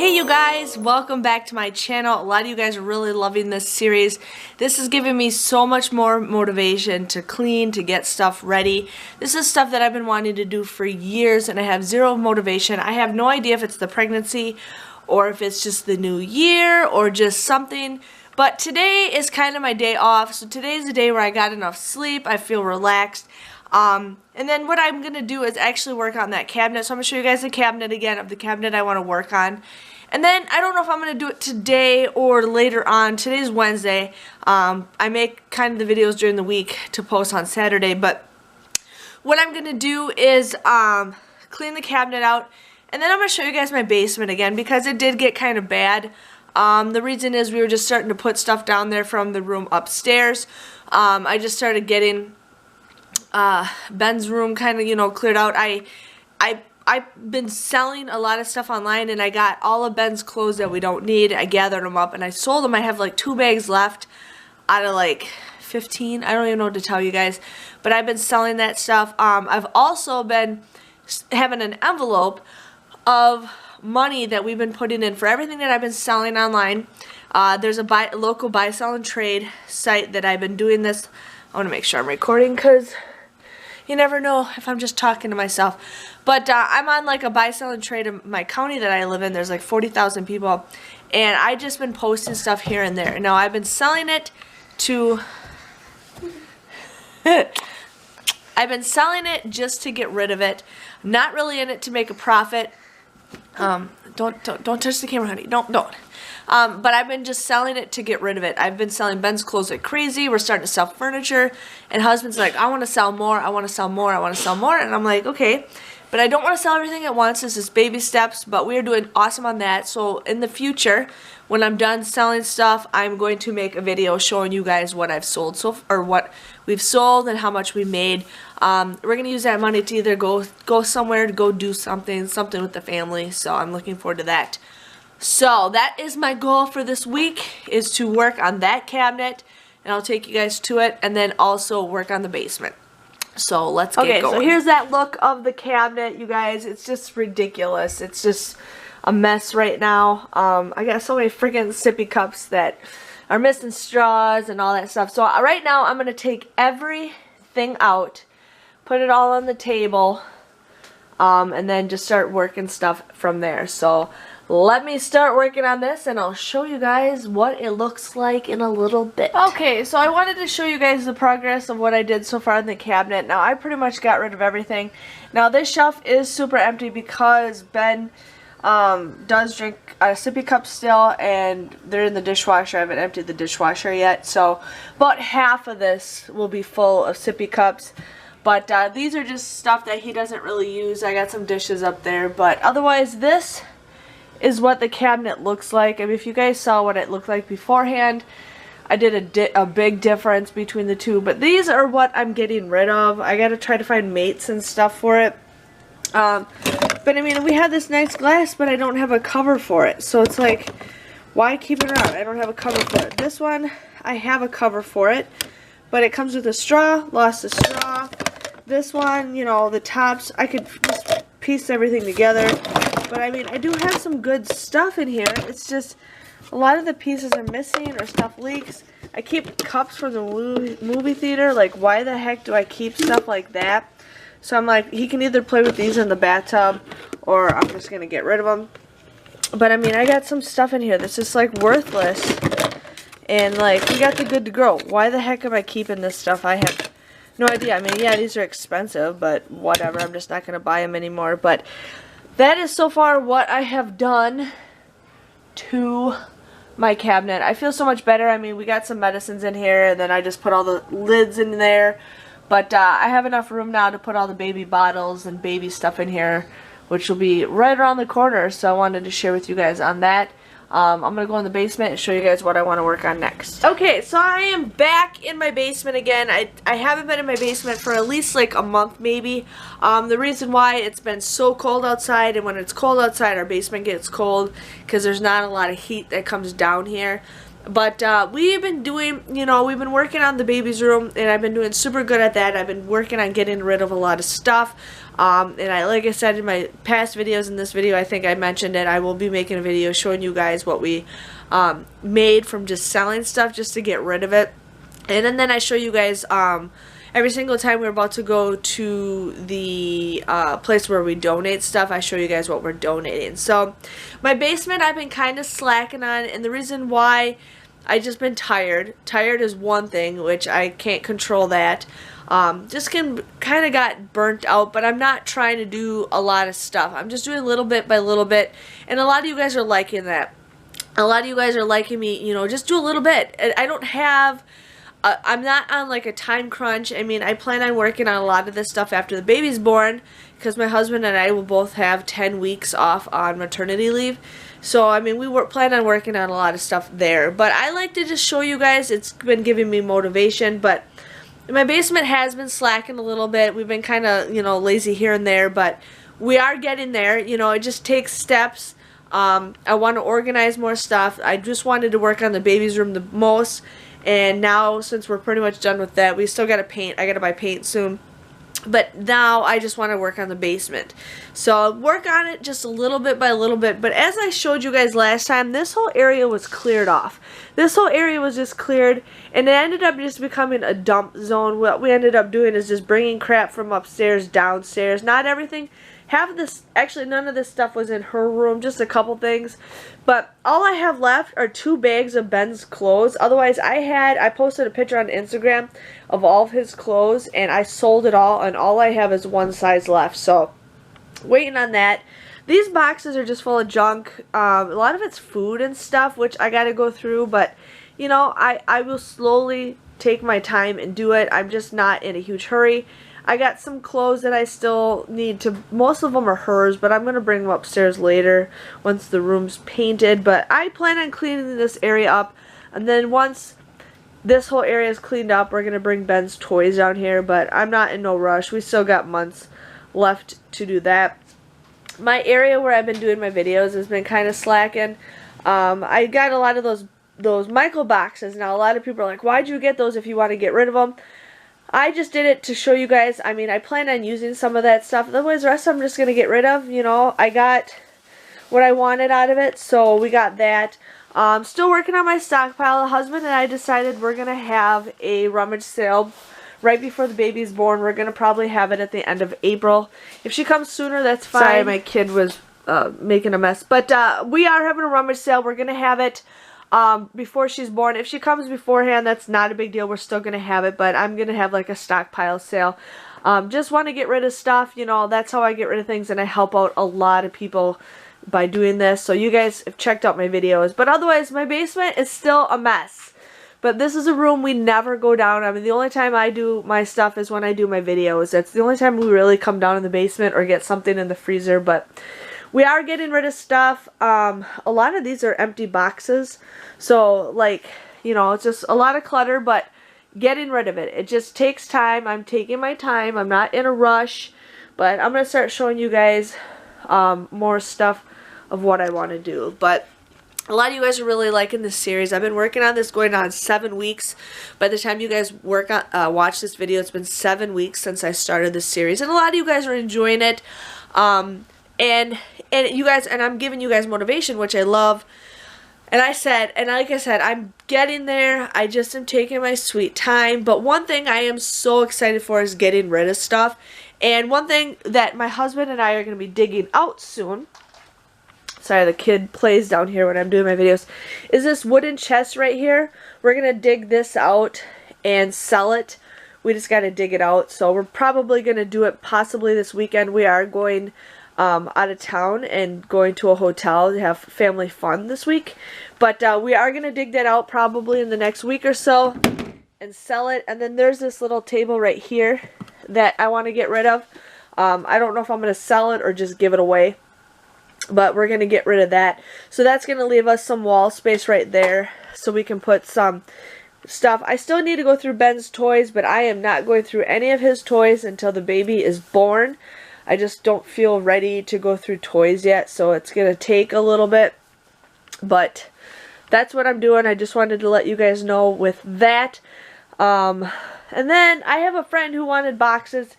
Hey you guys, welcome back to my channel. A lot of you guys are really loving this series. This is giving me so much more motivation to clean, to get stuff ready. This is stuff that I've been wanting to do for years and I have zero motivation. I have no idea if it's the pregnancy or if it's just the new year or just something. But today is kind of my day off. So today's the day where I got enough sleep. I feel relaxed. And then what I'm going to do is actually work on that cabinet. So I'm going to show you guys the cabinet again of the cabinet I want to work on. And then I don't know if I'm going to do it today or later on. Today's Wednesday. I make kind of the videos during the week to post on Saturday. But what I'm going to do is clean the cabinet out. And then I'm going to show you guys my basement again because it did get kind of bad. The reason is we were just starting to put stuff down there from the room upstairs. I just started getting Ben's room kind of, cleared out. I've been selling a lot of stuff online and I got all of Ben's clothes that we don't need. I gathered them up and I sold them. I have like 2 bags left out of like 15. I don't even know what to tell you guys. But I've been selling that stuff. I've also been having an envelope of money that we've been putting in for everything that I've been selling online. There's a local buy, sell, and trade site that I've been doing this. I want to make sure I'm recording because you never know if I'm just talking to myself. But I'm on like a buy, sell, and trade in my county that I live in. There's like 40,000 people. And I just been posting stuff here and there. Now I've been selling it to... I've been selling it just to get rid of it. Not really in it to make a profit. Don't touch the camera, honey. Don't. But I've been just selling it to get rid of it. I've been selling Ben's clothes like crazy. We're starting to sell furniture. And husband's like, I want to sell more. I want to sell more. I want to sell more. And I'm like, okay. But I don't want to sell everything at once. This is baby steps. But we are doing awesome on that. So in the future, when I'm done selling stuff, I'm going to make a video showing you guys what I've sold, or what we've sold and how much we made. We're going to use that money to either go somewhere, to go do something with the family. So I'm looking forward to that. So that is my goal for this week, is to work on that cabinet, and I'll take you guys to it, and then also work on the basement. So let's get going. Okay, so here's that look of the cabinet, you guys. It's just ridiculous. It's just a mess right now. I got so many freaking sippy cups that are missing straws and all that stuff. So right now I'm going to take everything out, put it all on the table, and then just start working stuff from there. So let me start working on this and I'll show you guys what it looks like in a little bit. Okay, so I wanted to show you guys the progress of what I did so far in the cabinet. Now I pretty much got rid of everything. Now this shelf is super empty because Ben does drink sippy cups still, and they're in the dishwasher. I haven't emptied the dishwasher yet, so about half of this will be full of sippy cups. But these are just stuff that he doesn't really use. I got some dishes up there, but otherwise this is what the cabinet looks like. I mean, if you guys saw what it looked like beforehand, I did a big difference between the two. But these are what I'm getting rid of. I gotta try to find mates and stuff for it. But I mean, we have this nice glass, but I don't have a cover for it. So it's like, why keep it around? I don't have a cover for it. This one, I have a cover for it, but it comes with a straw. Lost the straw. This one, the tops, I could just piece everything together. But I mean, I do have some good stuff in here. It's just a lot of the pieces are missing or stuff leaks. I keep cups from the movie theater. Like, why the heck do I keep stuff like that? So I'm like, he can either play with these in the bathtub or I'm just going to get rid of them. But I mean, I got some stuff in here that's just like worthless. And like, we got the good to grow. Why the heck am I keeping this stuff? I have no idea. I mean, yeah, these are expensive, but whatever. I'm just not going to buy them anymore. But that is so far what I have done to my cabinet. I feel so much better. I mean, we got some medicines in here, and then I just put all the lids in there. But I have enough room now to put all the baby bottles and baby stuff in here, which will be right around the corner. So I wanted to share with you guys on that. I'm going to go in the basement and show you guys what I want to work on next. Okay, so I am back in my basement again. I haven't been in my basement for at least like a month maybe. The reason why, it's been so cold outside, and when it's cold outside our basement gets cold because there's not a lot of heat that comes down here. But we've been doing, we've been working on the baby's room, and I've been doing super good at that. I've been working on getting rid of a lot of stuff. And like I said in my past videos, in this video, I think I mentioned it, I will be making a video showing you guys what we made from just selling stuff just to get rid of it. And then I show you guys every single time we're about to go to the place where we donate stuff, I show you guys what we're donating. So my basement I've been kind of slacking on, and the reason why, I just been tired. Tired is one thing, which I can't control that. Just kind of got burnt out, but I'm not trying to do a lot of stuff. I'm just doing little bit by little bit, and a lot of you guys are liking that. A lot of you guys are liking me, just do a little bit. I don't have... I'm not on like a time crunch. I mean, I plan on working on a lot of this stuff after the baby's born, because my husband and I will both have 10 weeks off on maternity leave. So, I mean, we plan on working on a lot of stuff there. But I like to just show you guys. It's been giving me motivation. But my basement has been slacking a little bit. We've been kind of, lazy here and there. But we are getting there. It just takes steps. I want to organize more stuff. I just wanted to work on the baby's room the most. And now, since we're pretty much done with that, we still got to paint. I got to buy paint soon. But now I just want to work on the basement. So I'll work on it just a little bit by little bit. But as I showed you guys last time, this whole area was cleared off. This whole area was just cleared, and it ended up just becoming a dump zone. What we ended up doing is just bringing crap from upstairs downstairs. Not everything. Half of this, actually none of this stuff was in her room, just a couple things. But all I have left are 2 bags of Ben's clothes. Otherwise, I posted a picture on Instagram of all of his clothes, and I sold it all, and all I have is 1 size left. So, waiting on that. These boxes are just full of junk. A lot of it's food and stuff, which I gotta go through, but, I will slowly take my time and do it. I'm just not in a huge hurry. I got some clothes that I still need to, most of them are hers, but I'm going to bring them upstairs later once the room's painted. But I plan on cleaning this area up, and then once this whole area is cleaned up, we're going to bring Ben's toys down here, but I'm not in no rush. We still got months left to do that. My area where I've been doing my videos has been kind of slacking. I got a lot of those Michael boxes. Now, a lot of people are like, why'd you get those if you want to get rid of them? I just did it to show you guys. I mean, I plan on using some of that stuff. Otherwise, the rest I'm just going to get rid of. I got what I wanted out of it, so we got that. Still working on my stockpile. The husband and I decided we're going to have a rummage sale right before the baby's born. We're going to probably have it at the end of April. If she comes sooner, that's fine. Sorry, my kid was making a mess. But we are having a rummage sale. We're going to have it before she's born. If she comes beforehand, that's not a big deal. We're still going to have it, but I'm going to have like a stockpile sale. Just want to get rid of stuff, that's how I get rid of things, and I help out a lot of people by doing this. So you guys have checked out my videos, but otherwise my basement is still a mess. But this is a room we never go down. I mean, the only time I do my stuff is when I do my videos. That's the only time we really come down in the basement or get something in the freezer, but we are getting rid of stuff. A lot of these are empty boxes. So, like, it's just a lot of clutter, but getting rid of it. It just takes time. I'm taking my time. I'm not in a rush. But I'm going to start showing you guys more stuff of what I want to do. But a lot of you guys are really liking this series. I've been working on this going on 7 weeks. By the time you guys watch this video, it's been 7 weeks since I started this series. And a lot of you guys are enjoying it. And you guys, and I'm giving you guys motivation, which I love. And like I said, I'm getting there. I just am taking my sweet time. But one thing I am so excited for is getting rid of stuff. And one thing that my husband and I are going to be digging out soon. Sorry, the kid plays down here when I'm doing my videos. Is this wooden chest right here. We're going to dig this out and sell it. We just got to dig it out. So we're probably going to do it possibly this weekend. We are going out of town and going to a hotel to have family fun this week. But we are going to dig that out probably in the next week or so and sell it. And then there's this little table right here that I want to get rid of. I don't know if I'm going to sell it or just give it away. But we're going to get rid of that. So that's going to leave us some wall space right there so we can put some stuff. I still need to go through Ben's toys, but I am not going through any of his toys until the baby is born. I just don't feel ready to go through toys yet, so it's going to take a little bit. But that's what I'm doing. I just wanted to let you guys know with that. And then I have a friend who wanted boxes,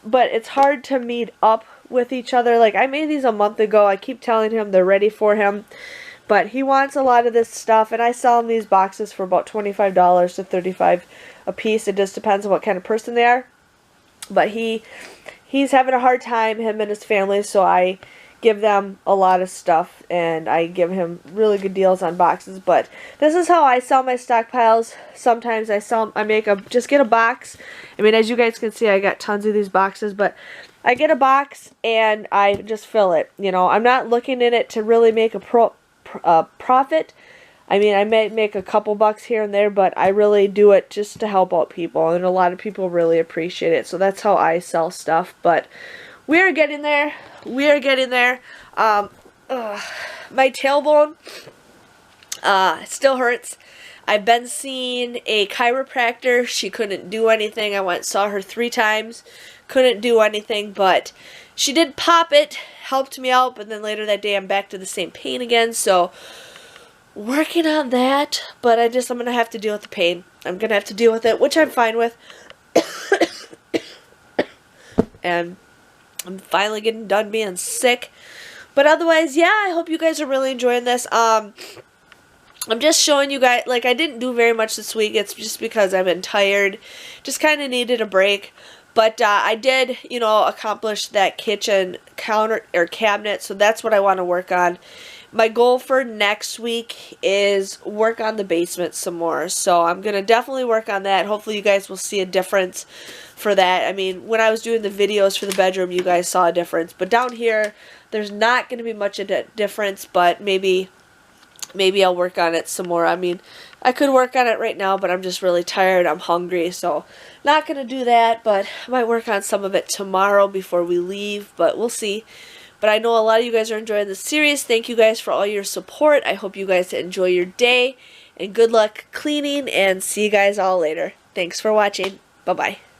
but it's hard to meet up with each other. Like, I made these a month ago. I keep telling him they're ready for him, but he wants a lot of this stuff, and I sell him these boxes for about $25 to $35 a piece. It just depends on what kind of person they are. But he's having a hard time, him and his family, so I give them a lot of stuff, and I give him really good deals on boxes. But this is how I sell my stockpiles. Sometimes just get a box. I mean, as you guys can see, I got tons of these boxes, but I get a box and I just fill it. You know, I'm not looking in it to really make a profit. I mean, I may make a couple bucks here and there, but I really do it just to help out people, and a lot of people really appreciate it. So that's how I sell stuff. But we are getting there. We are getting there. My tailbone still hurts. I've been seeing a chiropractor. She couldn't do anything. I went and saw her 3 times. Couldn't do anything, but she did pop it. Helped me out, but then later that day I'm back to the same pain again. So working on that, but I'm going to have to deal with the pain. I'm going to have to deal with it, which I'm fine with. And I'm finally getting done being sick. But otherwise, yeah, I hope you guys are really enjoying this. I'm just showing you guys, like, I didn't do very much this week. It's just because I've been tired. Just kind of needed a break. But I did, you know, accomplish that kitchen counter or cabinet. So that's what I want to work on. My goal for next week is work on the basement some more. So I'm going to definitely work on that. Hopefully you guys will see a difference for that. I mean, when I was doing the videos for the bedroom, you guys saw a difference. But down here, there's not going to be much of a difference, but maybe I'll work on it some more. I mean, I could work on it right now, but I'm just really tired. I'm hungry, so not going to do that. But I might work on some of it tomorrow before we leave, but we'll see. But I know a lot of you guys are enjoying this series. Thank you guys for all your support. I hope you guys enjoy your day, and good luck cleaning, and see you guys all later. Thanks for watching. Bye-bye.